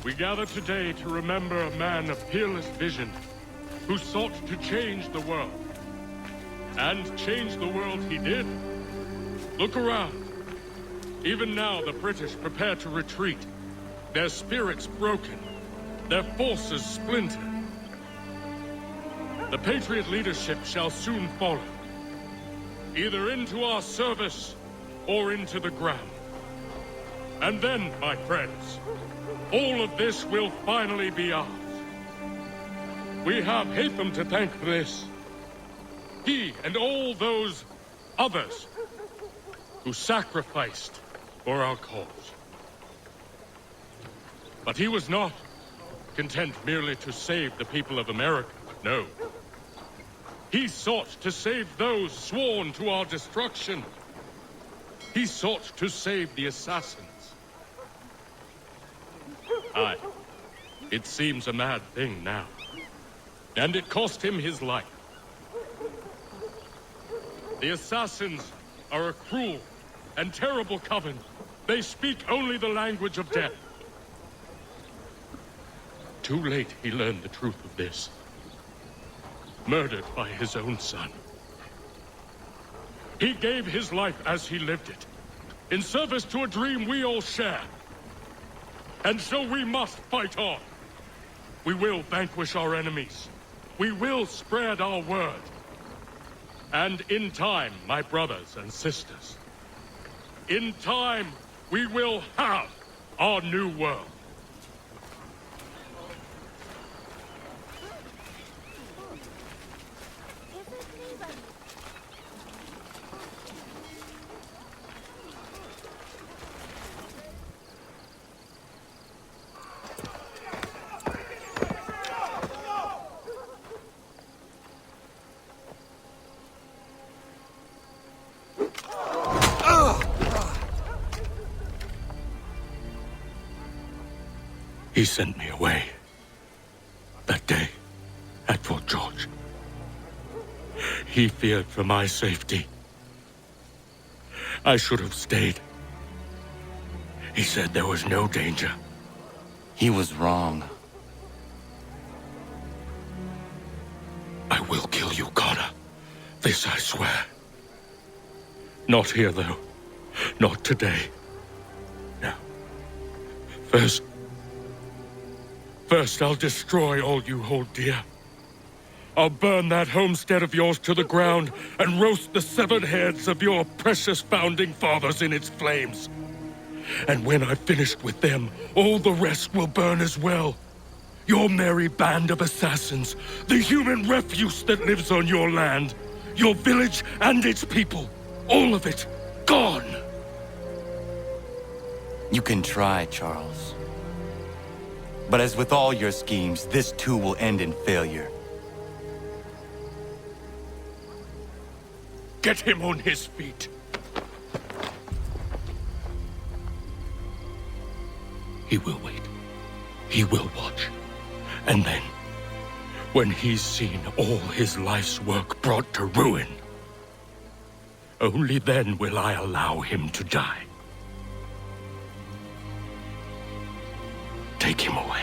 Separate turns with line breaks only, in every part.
We gather today to remember a man of peerless vision who sought to change the world. And change the world he did. Look around. Even now, the British prepare to retreat. Their spirits broken. Their forces splintered. The Patriot leadership shall soon follow. Either into our service, or into the ground. And then, my friends, all of this will finally be ours. We have Hatham to thank for this. He and all those others who sacrificed for our cause. But he was not content merely to save the people of America, no. He sought to save those sworn to our destruction. He sought to save the assassins. Aye, it seems a mad thing now. And it cost him his life. The assassins are a cruel and terrible coven. They speak only the language of death. Too late he learned the truth of this. Murdered by his own son. He gave his life as he lived it, in service to a dream we all share. And so we must fight on. We will vanquish our enemies. We will spread our word. And in time, my brothers and sisters, in time, we will have our new world. He sent me away. That day, at Fort George. He feared for my safety. I should have stayed. He said there was no danger.
He was wrong.
I will kill you, Connor. This I swear. Not here, though. Not today. No. First, I'll destroy all you hold dear. I'll burn that homestead of yours to the ground and roast the severed heads of your precious founding fathers in its flames. And when I've finished with them, all the rest will burn as well. Your merry band of assassins, the human refuse that lives on your land, your village and its people, all of it, gone.
You can try, Charles. But as with all your schemes, this too will end in failure.
Get him on his feet. He will wait. He will watch. And then, when he's seen all his life's work brought to ruin, only then will I allow him to die. Take him away.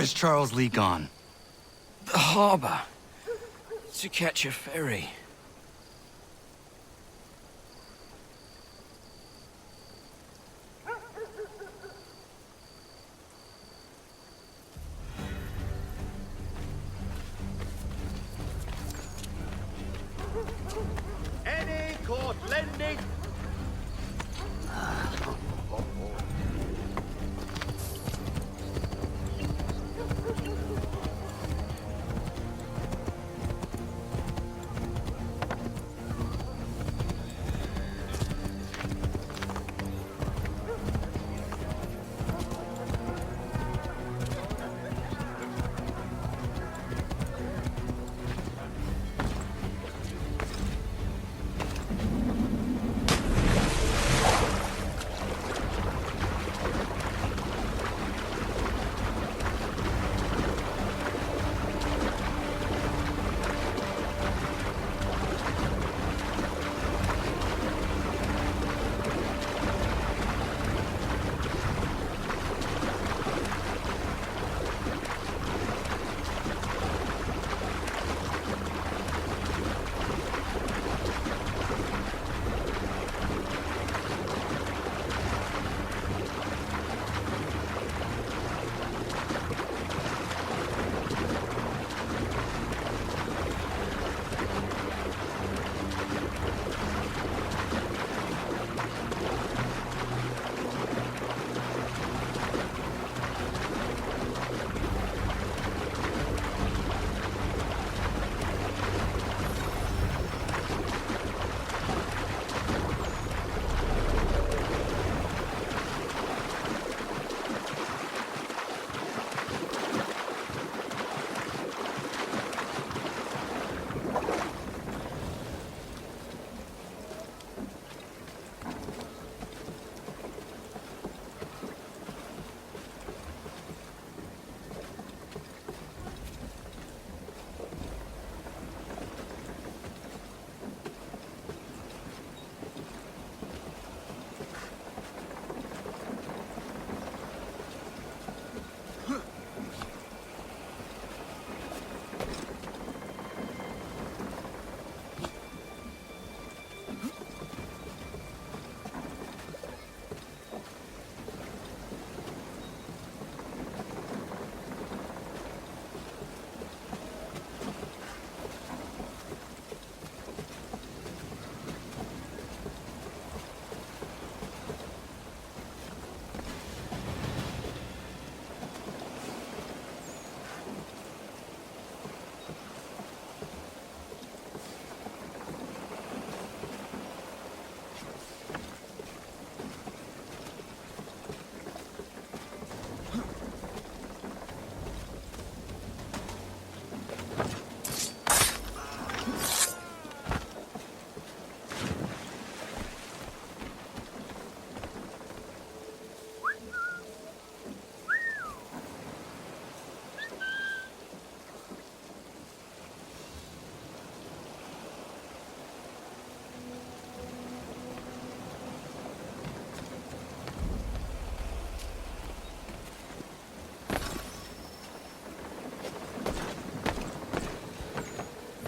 Where's Charles Lee gone?
The harbor. To catch a ferry.
Any court lending?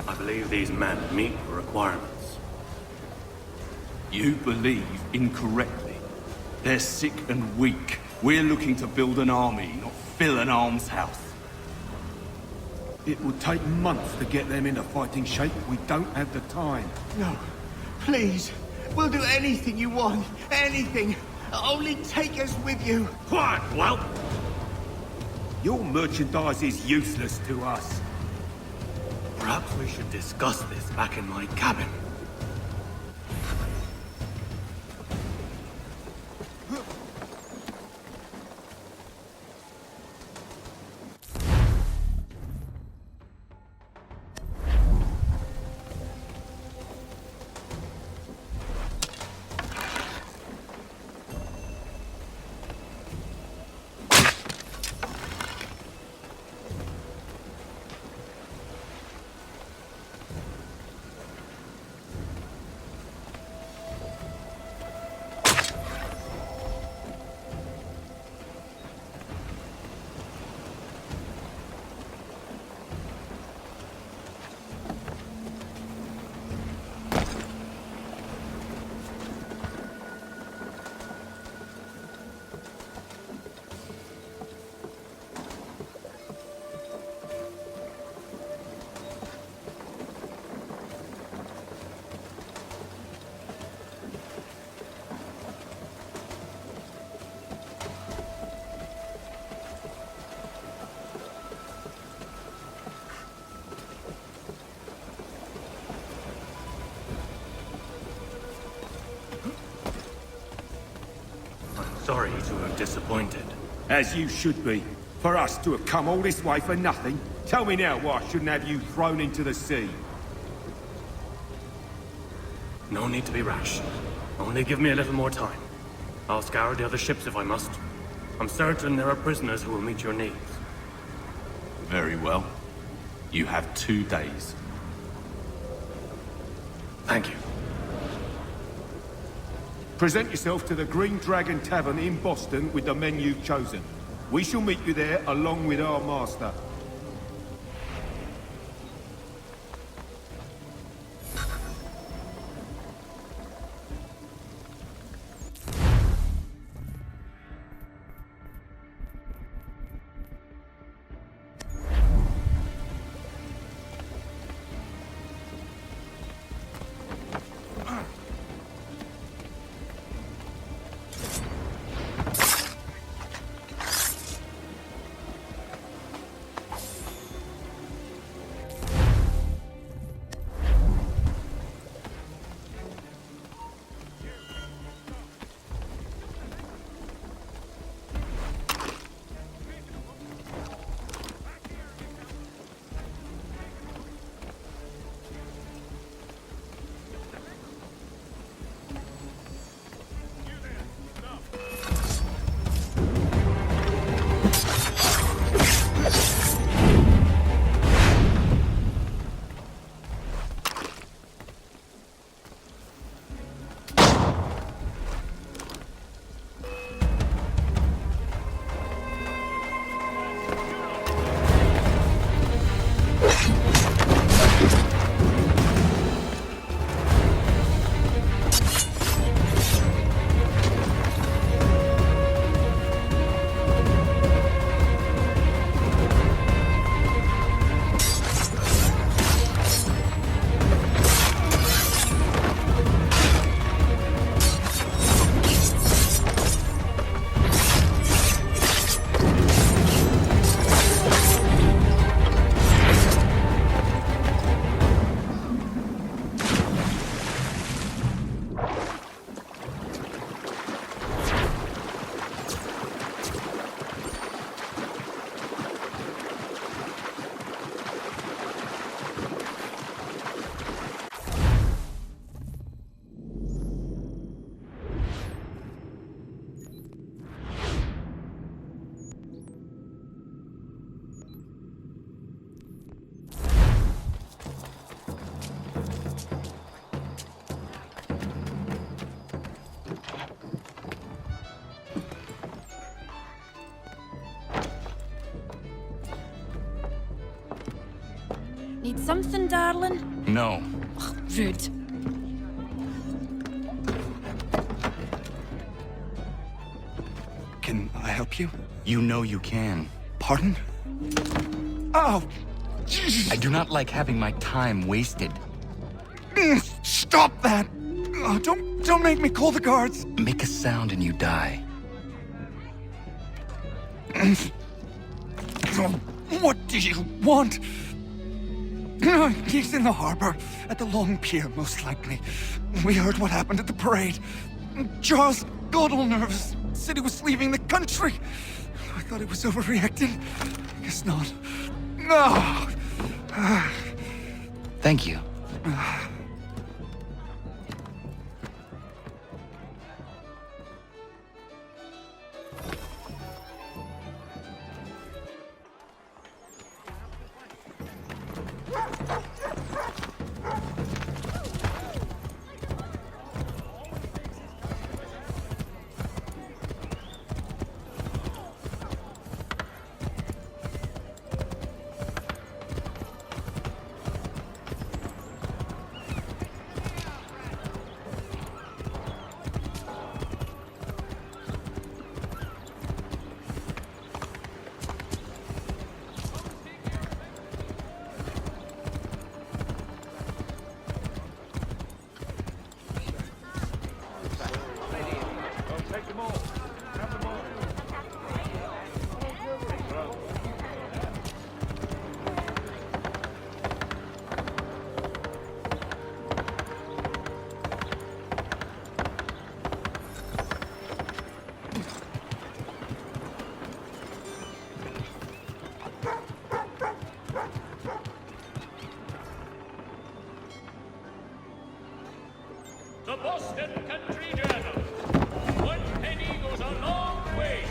I believe these men meet the requirements.
You believe incorrectly. They're sick and weak. We're looking to build an army, not fill an almshouse.
It would take months to get them into fighting shape. We don't have the time.
No. Please. We'll do anything you want. Anything. Only take us with you.
Quiet, whelp! Your merchandise is useless to us.
Perhaps we should discuss this back in my cabin. Sorry to have disappointed.
As you should be. For us to have come all this way for nothing. Tell me now why I shouldn't have you thrown into the sea.
No need to be rash. Only give me a little more time. I'll scour the other ships if I must. I'm certain there are prisoners who will meet your needs.
Very well. You have 2 days.
Thank you.
Present yourself to the Green Dragon Tavern in Boston with the men you've chosen. We shall meet you there along with our master.
Need something, darling?
No.
Rude.
Can I help you?
You know you can.
Pardon? Oh!
I do not like having my time wasted.
Stop that! Oh, don't make me call the guards!
Make a sound and you die.
What do you want? He's in the harbor, at the Long Pier, most likely. We heard what happened at the parade. Charles got all nervous, said he was leaving the country. I thought he was overreacting. Guess not. No!
Thank you.
Boston Country Journal. One penny goes a long way.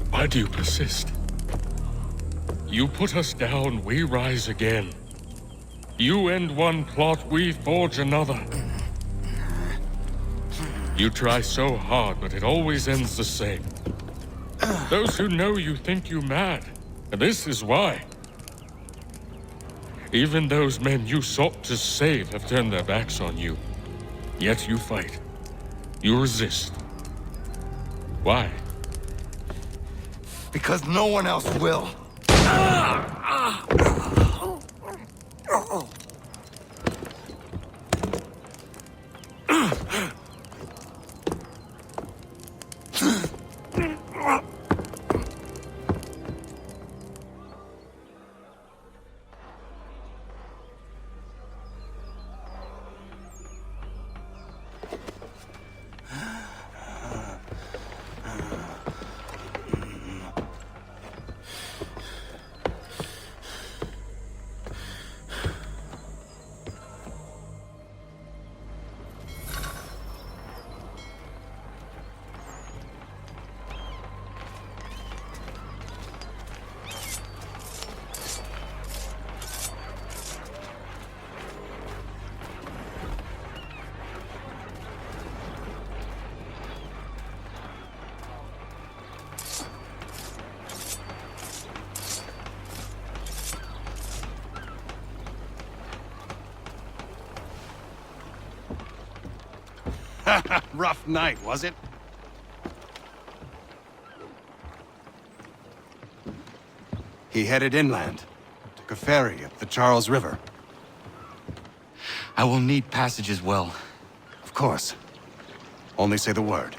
Why do you persist? You put us down, we rise again. You end one plot, we forge another. You try so hard, but it always ends the same. Those who know you think you mad, and this is why. Even those men you sought to save have turned their backs on you. Yet you fight. You resist. Why?
Because no one else will.
Rough night, was it? He headed inland. Took a ferry up the Charles River.
I will need passage as well.
Of course. Only say the word.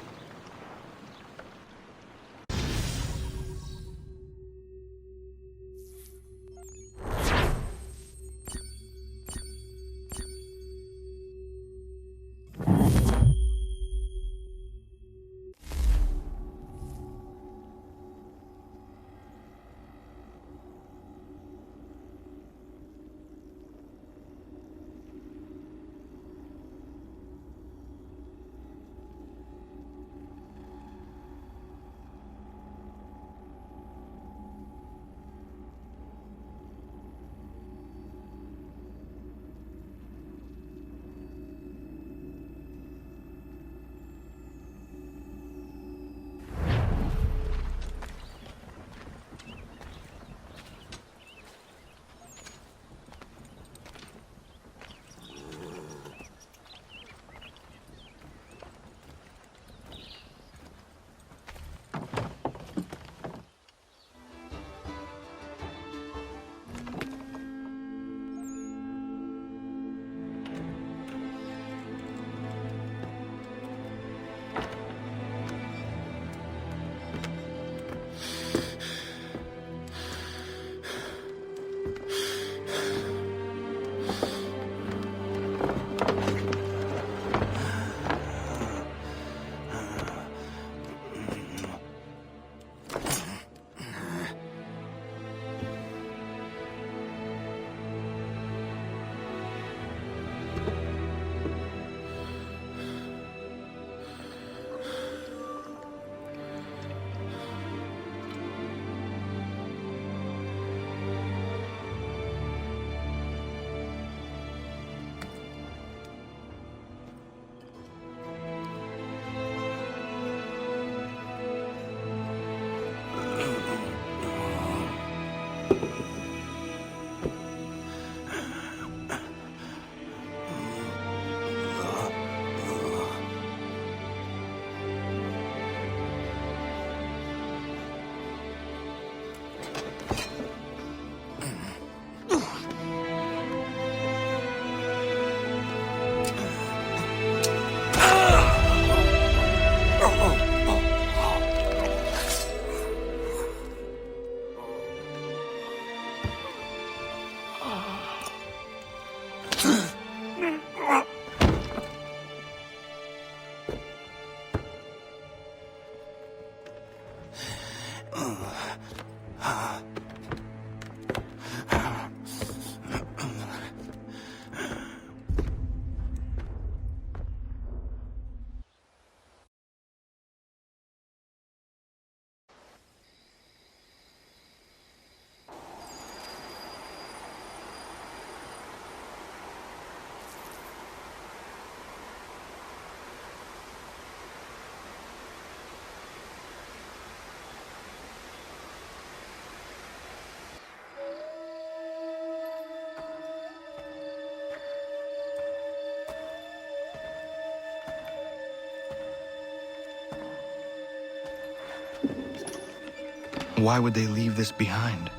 Why would they leave this behind?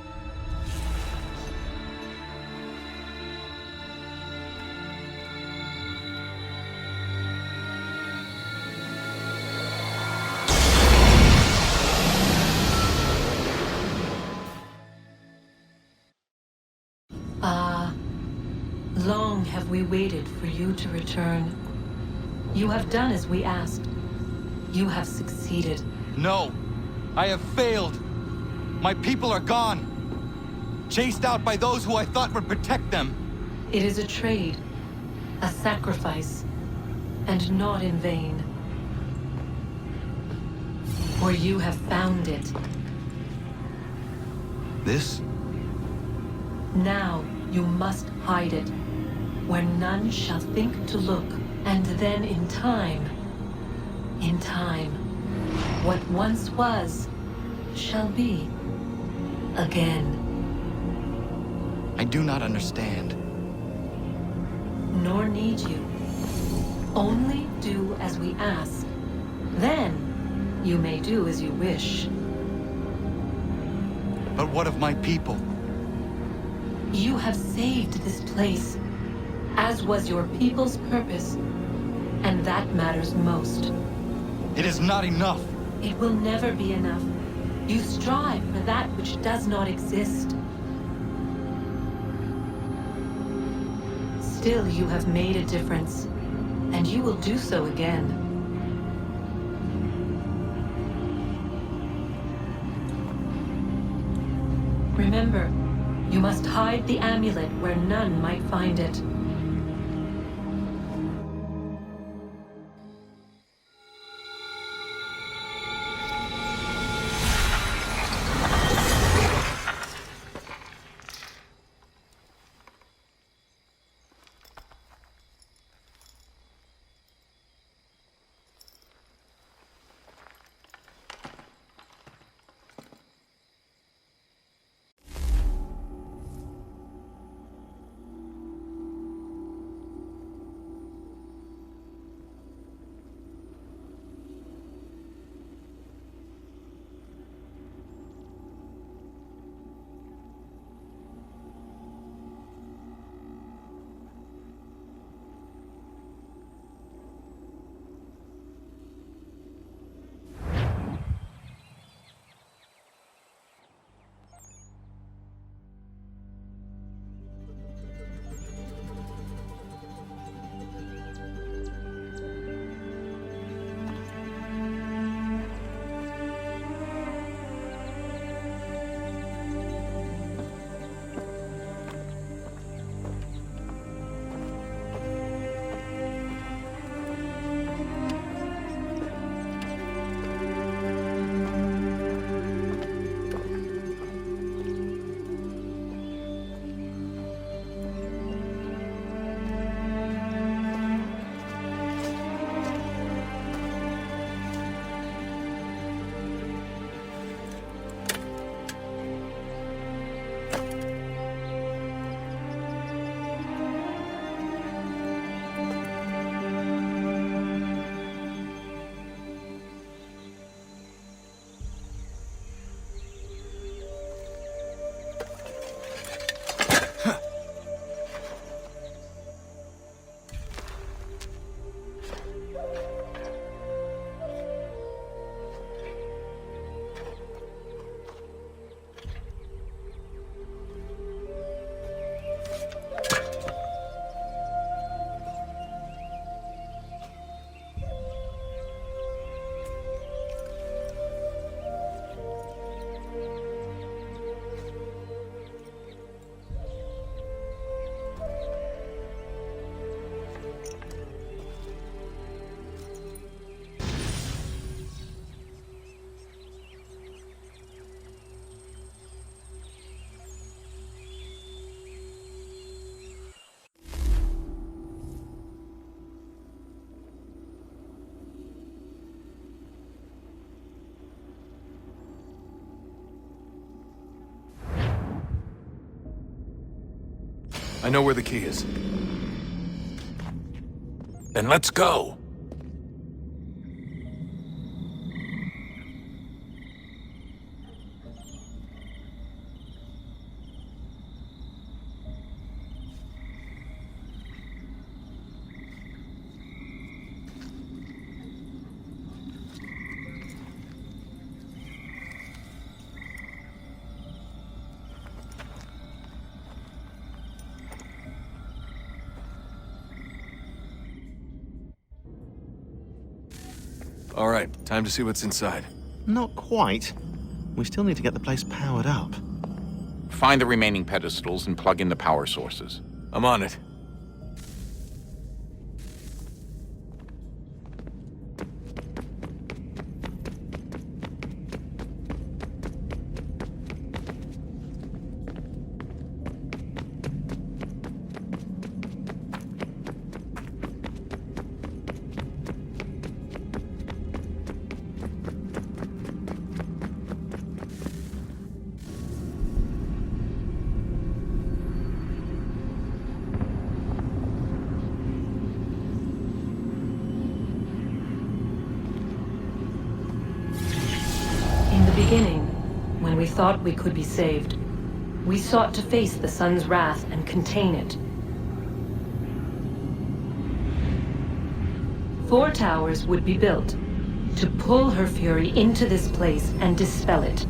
Long have we waited for you to return. You have done as we asked. You have succeeded.
No! I have failed! My people are gone! Chased out by those who I thought would protect them!
It is a trade, a sacrifice, and not in vain. For you have found it.
This?
Now you must hide it, where none shall think to look, and then in time, what once was, shall be again.
I do not understand.
Nor need you. Only do as we ask. Then, you may do as you wish.
But what of my people?
You have saved this place, as was your people's purpose, and that matters most.
It is not enough!
It will never be enough. You strive for that which does not exist. Still, you have made a difference, and you will do so again. Remember, you must hide the amulet where none might find it.
I know where the key is. Then let's go! All right, time to see what's inside.
Not quite. We still need to get the place powered up.
Find the remaining pedestals and plug in the power sources.
I'm on it.
Beginning, when we thought we could be saved, we sought to face the sun's wrath and contain it. 4 towers would be built to pull her fury into this place and dispel it.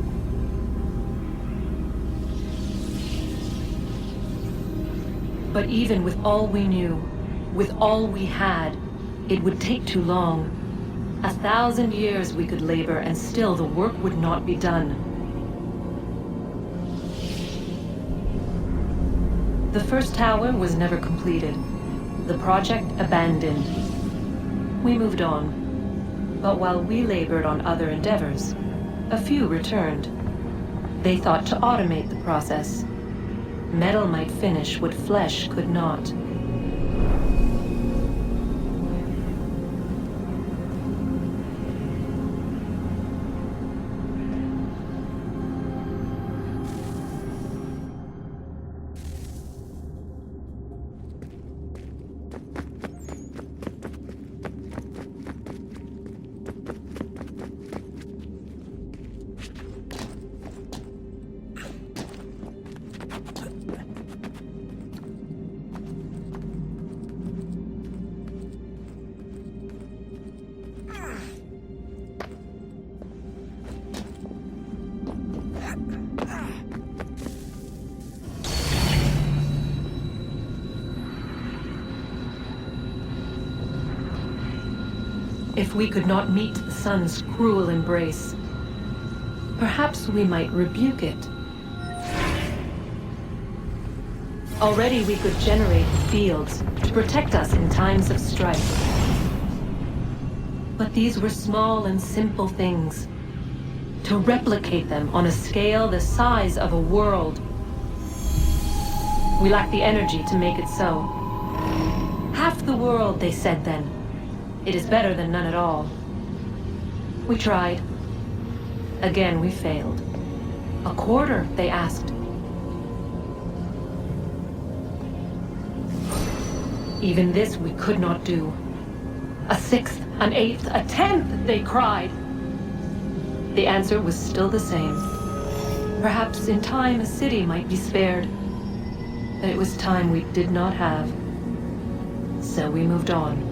But even with all we knew, with all we had, it would take too long. 1,000 years we could labor, and still the work would not be done. The first tower was never completed. The project abandoned. We moved on. But while we labored on other endeavors, a few returned. They thought to automate the process. Metal might finish what flesh could not. If we could not meet the sun's cruel embrace, perhaps we might rebuke it. Already we could generate fields to protect us in times of strife. But these were small and simple things. To replicate them on a scale the size of a world, we lack the energy to make it so. Half the world, they said then. It is better than none at all. We tried. Again, we failed. A quarter, they asked. Even this we could not do. A 1/6, an 1/8, a 1/10, they cried. The answer was still the same. Perhaps in time a city might be spared. But it was time we did not have. So we moved on.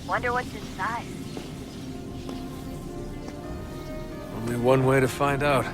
Wonder what's inside.
Only one way to find out.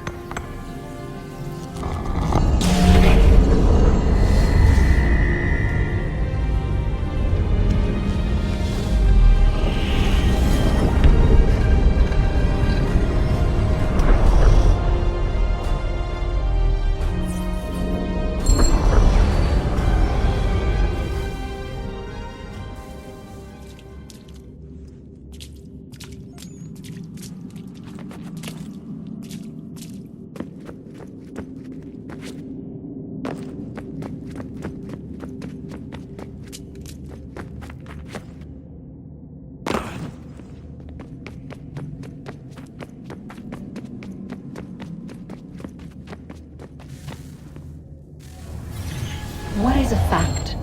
What is a fact?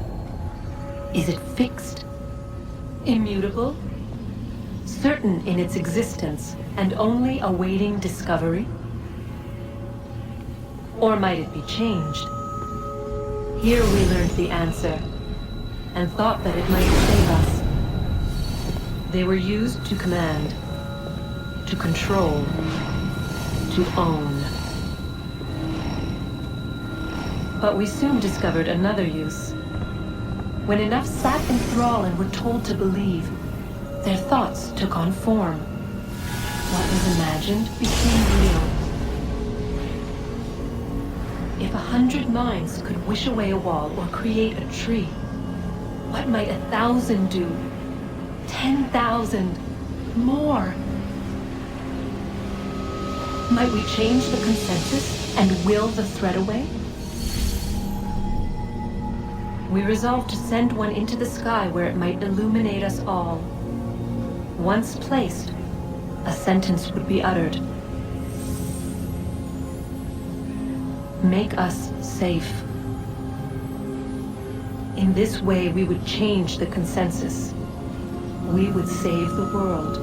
Is it fixed? Immutable? Certain in its existence and only awaiting discovery? Or might it be changed? Here we learned the answer and thought that it might save us. They were used to command. to control, to own. But we soon discovered another use. When enough sat in thrall and were told to believe, their thoughts took on form. What was imagined became real. If 100 minds could wish away a wall or create a tree, what might 1,000 do? 10,000? More? Might we change the consensus and will the threat away? We resolved to send one into the sky where it might illuminate us all. Once placed, a sentence would be uttered. Make us safe. In this way, we would change the consensus. We would save the world.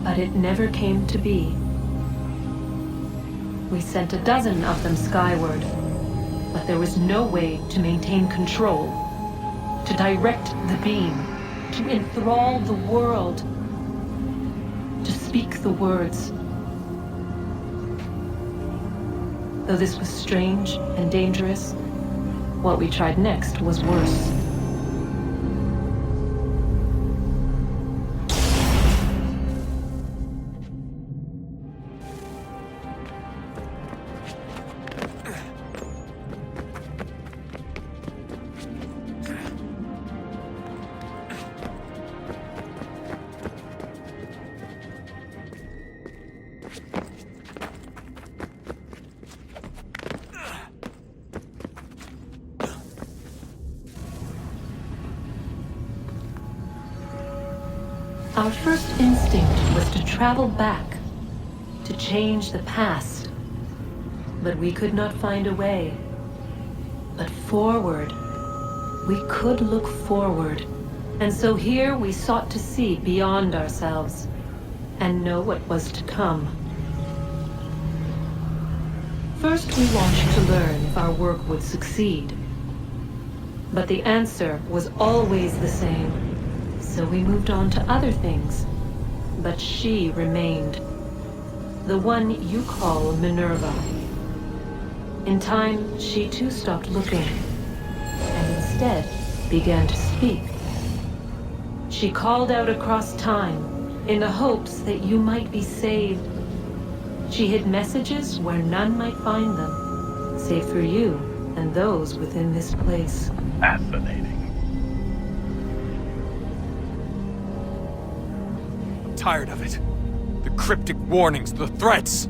But it never came to be. We sent a dozen of them skyward, but there was no way to maintain control, to direct the beam, to enthrall the world, to speak the words. Though this was strange and dangerous, what we tried next was worse. Our first instinct was to travel back, to change the past. But we could not find a way. But forward, we could look forward. And so here we sought to see beyond ourselves and know what was to come. First, we watched to learn if our work would succeed. But the answer was always the same. So we moved on to other things, but she remained. The one you call Minerva. In time, she too stopped looking, and instead began to speak. She called out across time, in the hopes that you might be saved. She hid messages where none might find them, save for you and those within this place.
Fascinating.
Tired of it. The cryptic warnings, the threats.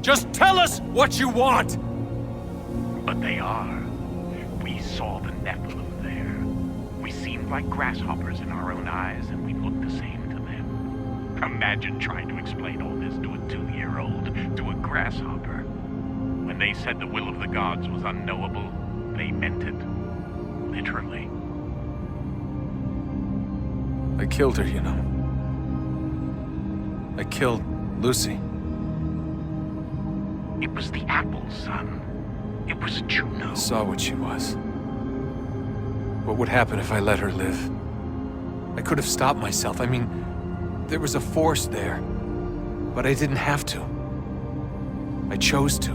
Just tell us what you want!
But they are. We saw the Nephilim there. We seemed like grasshoppers in our own eyes, and we looked the same to them. Imagine trying to explain all this to a 2-year-old, to a grasshopper. When they said the will of the gods was unknowable, they meant it. Literally.
I killed her, you know. I killed Lucy.
It was the apple, son. It was Juno.
I saw what she was. What would happen if I let her live? I could have stopped myself. I mean, there was a force there. But I didn't have to. I chose to.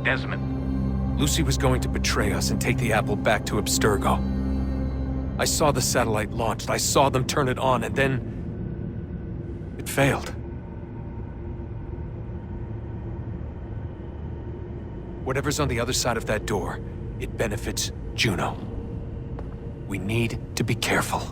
Desmond.
Lucy was going to betray us and take the apple back to Abstergo. I saw the satellite launched. I saw them turn it on, and then it failed. Whatever's on the other side of that door, it benefits Juno. We need to be careful.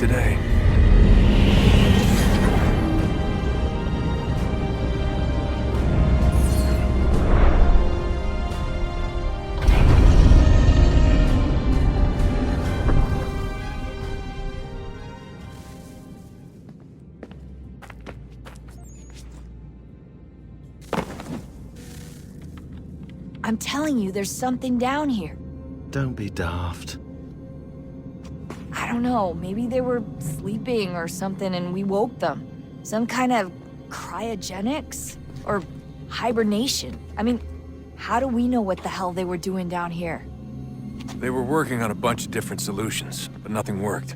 today.
I'm telling you, there's something down here.
Don't be daft.
I don't know, maybe they were sleeping or something and we woke them. Some kind of cryogenics? Or hibernation? I mean, how do we know what the hell they were doing down here?
They were working on a bunch of different solutions, but nothing worked.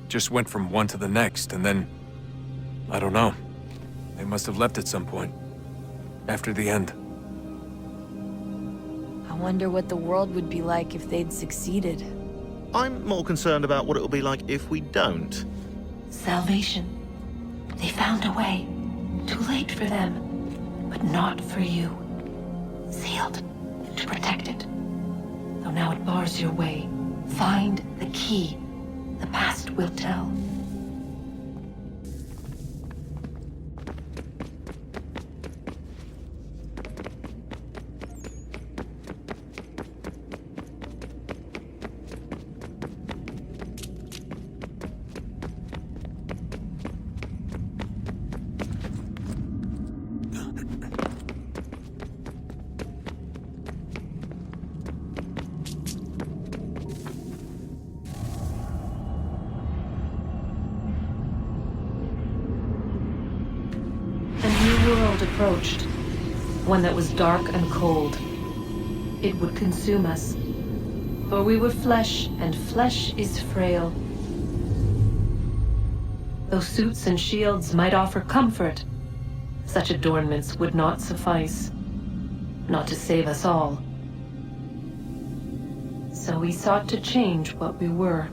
Just went from one to the next, and then... I don't know. They must have left at some point. After the end.
I wonder what the world would be like if they'd succeeded.
I'm more concerned about what it'll be like if we don't.
Salvation. They found a way. Too late for them, but not for you. Sealed to protect it. Though now it bars your way. Find the key. The past will tell. Approached. One that was dark and cold. It would consume us. For we were flesh, and flesh is frail. Though suits and shields might offer comfort, such adornments would not suffice. Not to save us all. So we sought to change what we were.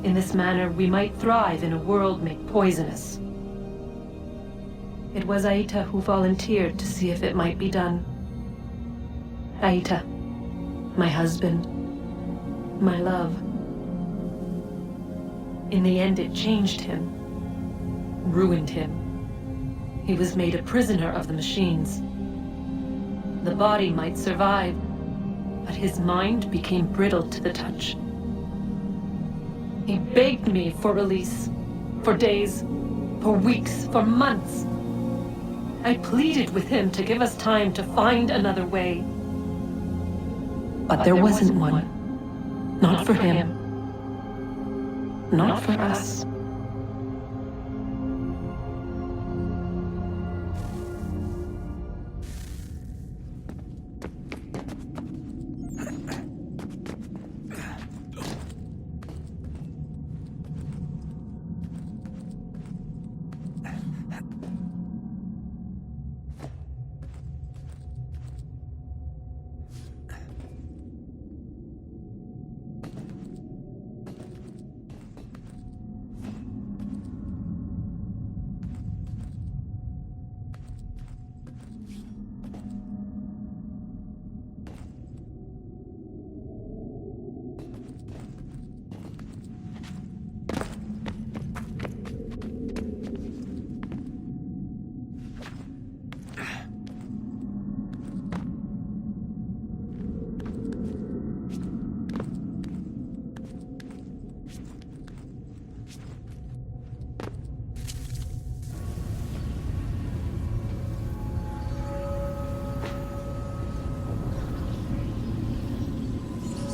In this manner, we might thrive in a world made poisonous. It was Aita who volunteered to see if it might be done. Aita, my husband, my love. In the end, it changed him, ruined him. He was made a prisoner of the machines. The body might survive, but his mind became brittle to the touch. He begged me for release, for days, for weeks, for months. I pleaded with him to give us time to find another way. But there wasn't one. Not for him. Not for us.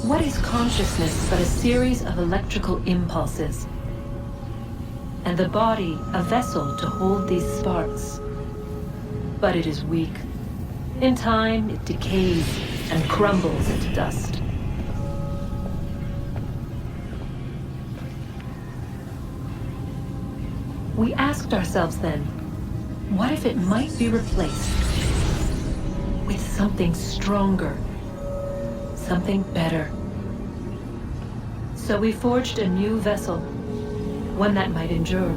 What is consciousness but a series of electrical impulses? And the body a vessel to hold these sparks. But it is weak. In time, it decays and crumbles into dust. We asked ourselves then, what if it might be replaced with something stronger? Something better. So we forged a new vessel, one that might endure.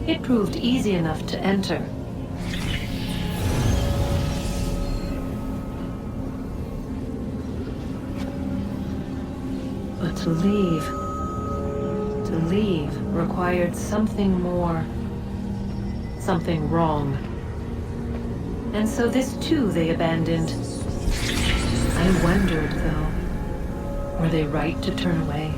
It proved easy enough to enter. But to leave... believe required something more. Something wrong. And so this too they abandoned. I wondered, though, were they right to turn away?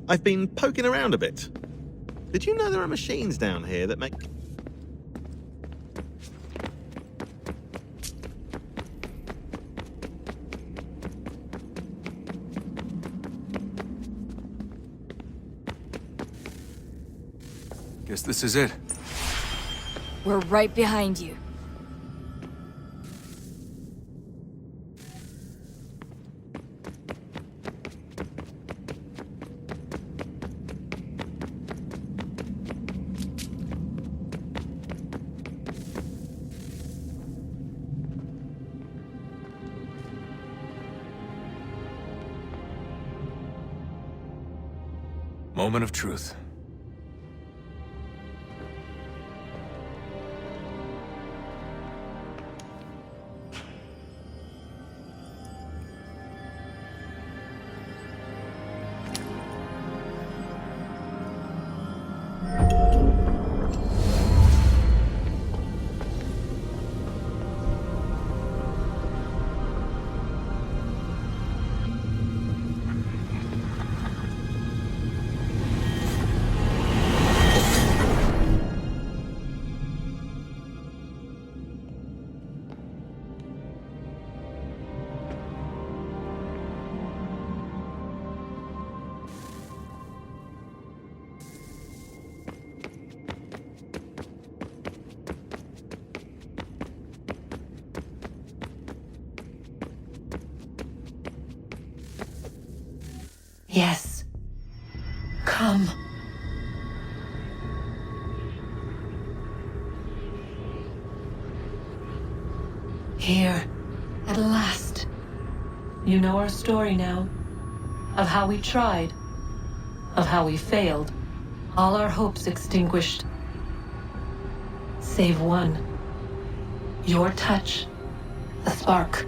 I've been poking around a bit. Did you know there are machines down here that make...
Guess this is it.
We're right behind you.
Moment of truth.
Yes. Come. Here, at last. You know our story now. Of how we tried. Of how we failed. All our hopes extinguished. Save one. Your touch. A spark.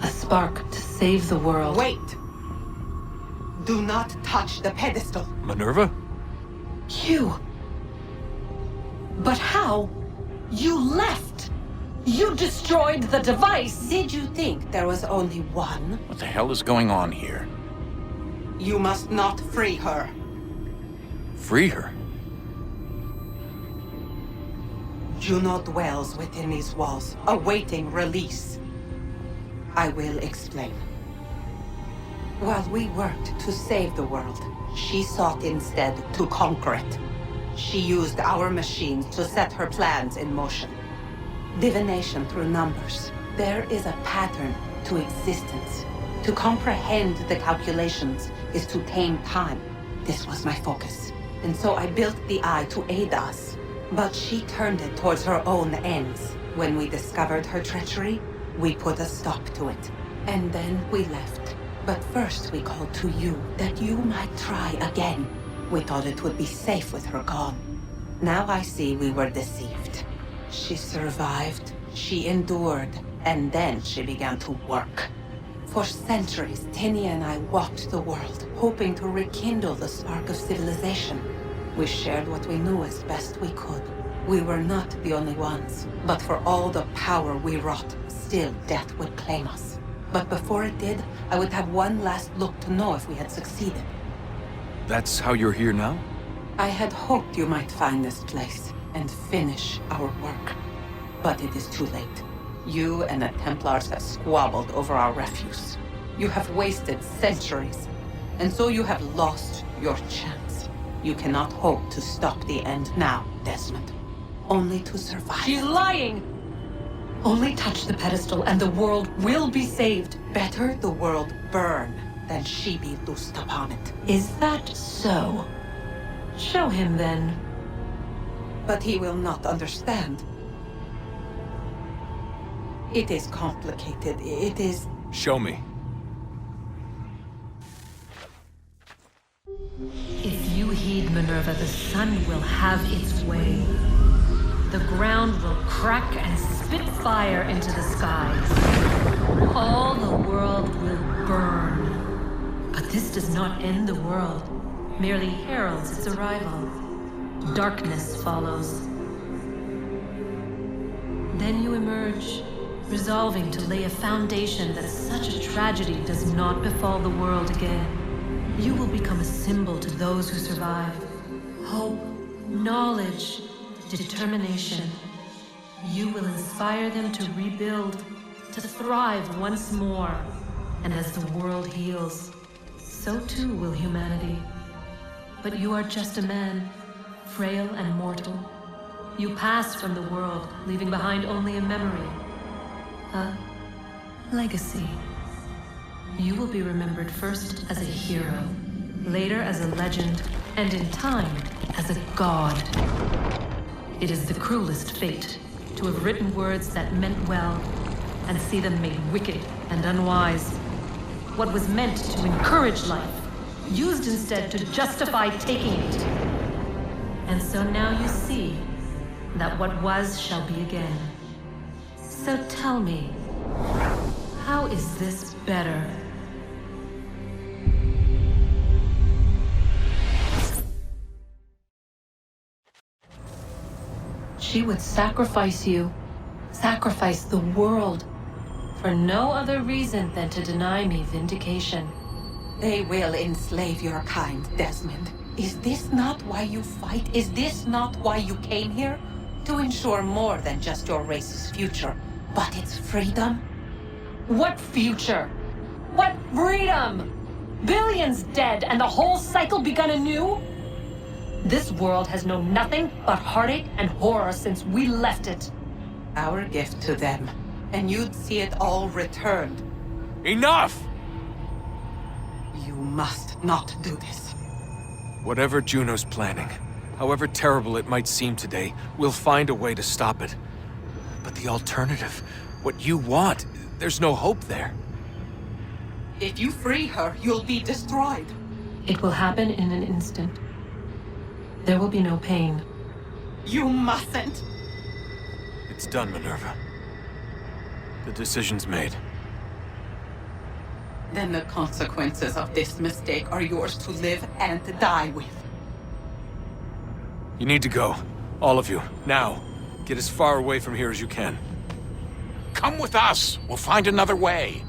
A spark to save the world.
Wait! Do not touch the pedestal.
Minerva?
You. But how? You left. You destroyed the device.
Did you think there was only one?
What the hell is going on here?
You must not free her.
Free her?
Juno dwells within these walls, awaiting release. I will explain. While we worked to save the world, she sought instead to conquer it. She used our machines to set her plans in motion. Divination through numbers. There is a pattern to existence. To comprehend the calculations is to tame time. This was my focus. And so I built the eye to aid us. But she turned it towards her own ends. When we discovered her treachery, we put a stop to it. And then we left. But first we called to you, that you might try again. We thought it would be safe with her gone. Now I see we were deceived. She survived, she endured, and then she began to work. For centuries, Tinia and I walked the world, hoping to rekindle the spark of civilization. We shared what we knew as best we could. We were not the only ones, but for all the power we wrought, still death would claim us. But before it did, I would have one last look to know if we had succeeded.
That's how you're here now?
I had hoped you might find this place and finish our work. But it is too late. You and the Templars have squabbled over our refuse. You have wasted centuries, and so you have lost your chance. You cannot hope to stop the end now, Desmond. Only to survive.
She's lying! Only touch the pedestal and the world will be saved.
Better the world burn than she be loosed upon it.
Is that so? Show him then.
But he will not understand. It is complicated. It is...
Show me.
If you heed Minerva, the sun will have its way. The ground will crack and spit fire into the skies. All the world will burn. But this does not end the world, merely heralds its arrival. Darkness follows. Then you emerge, resolving to lay a foundation that such a tragedy does not befall the world again. You will become a symbol to those who survive. Hope, knowledge, determination. You will inspire them to rebuild, to thrive once more. And as the world heals, so too will humanity. But you are just a man, frail and mortal. You pass from the world, leaving behind only a memory. A legacy. You will be remembered first as a hero, later as a legend, and in time, as a god. It is the cruelest fate to have written words that meant well, and see them made wicked and unwise. What was meant to encourage life, used instead to justify taking it. And so now you see that what was shall be again. So tell me, how is this better? She would sacrifice you, sacrifice the world, for no other reason than to deny me vindication.
They will enslave your kind, Desmond. Is this not why you fight? Is this not why you came here? To ensure more than just your race's future, but its freedom?
What future? What freedom? Billions dead and the whole cycle begun anew? This world has known nothing but heartache and horror since we left it.
Our gift to them, and you'd see it all returned.
Enough!
You must not do this.
Whatever Juno's planning, however terrible it might seem today, we'll find a way to stop it. But the alternative, what you want, there's no hope there.
If you free her, you'll be destroyed.
It will happen in an instant. There will be no pain.
You mustn't.
It's done, Minerva. The decision's made.
Then the consequences of this mistake are yours to live and to die with.
You need to go. All of you. Now. Get as far away from here as you can.
Come with us. We'll find another way.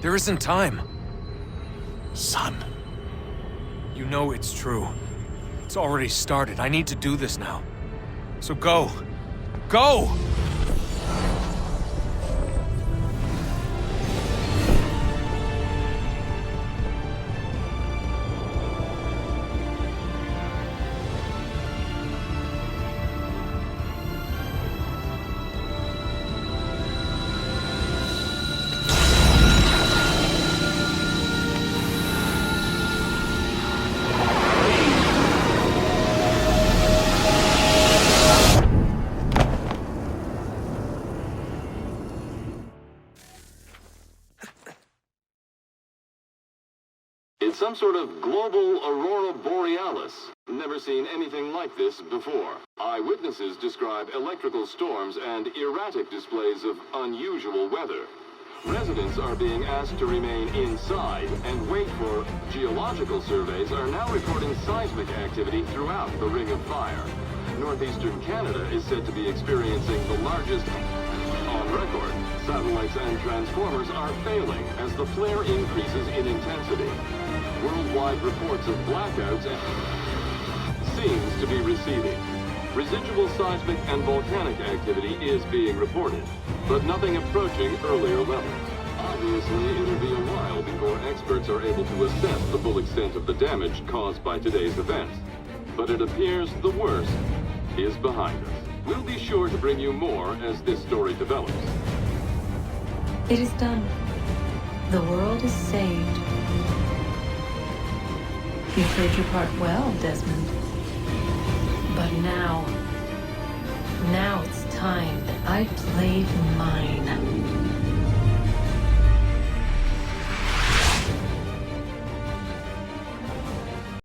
There isn't time.
Son.
You know it's true. It's already started. I need to do this now. So go. Go!
some sort of global aurora borealis. Never seen anything like this before. Eyewitnesses describe electrical storms and erratic displays of unusual weather. Residents are being asked to remain inside and wait for geological surveys are now reporting seismic activity throughout the Ring of Fire. Northeastern Canada is said to be experiencing the largest on record. Satellites and transformers are failing as the flare increases in intensity. Worldwide reports of blackouts seems to be receding. Residual seismic and volcanic activity is being reported, but nothing approaching earlier levels. Obviously, it'll be a while before experts are able to assess the full extent of the damage caused by today's events. But it appears the worst is behind us. We'll be sure to bring you more as this story develops.
It is done. The world is saved. You played your part well, Desmond. But now it's time that I played mine.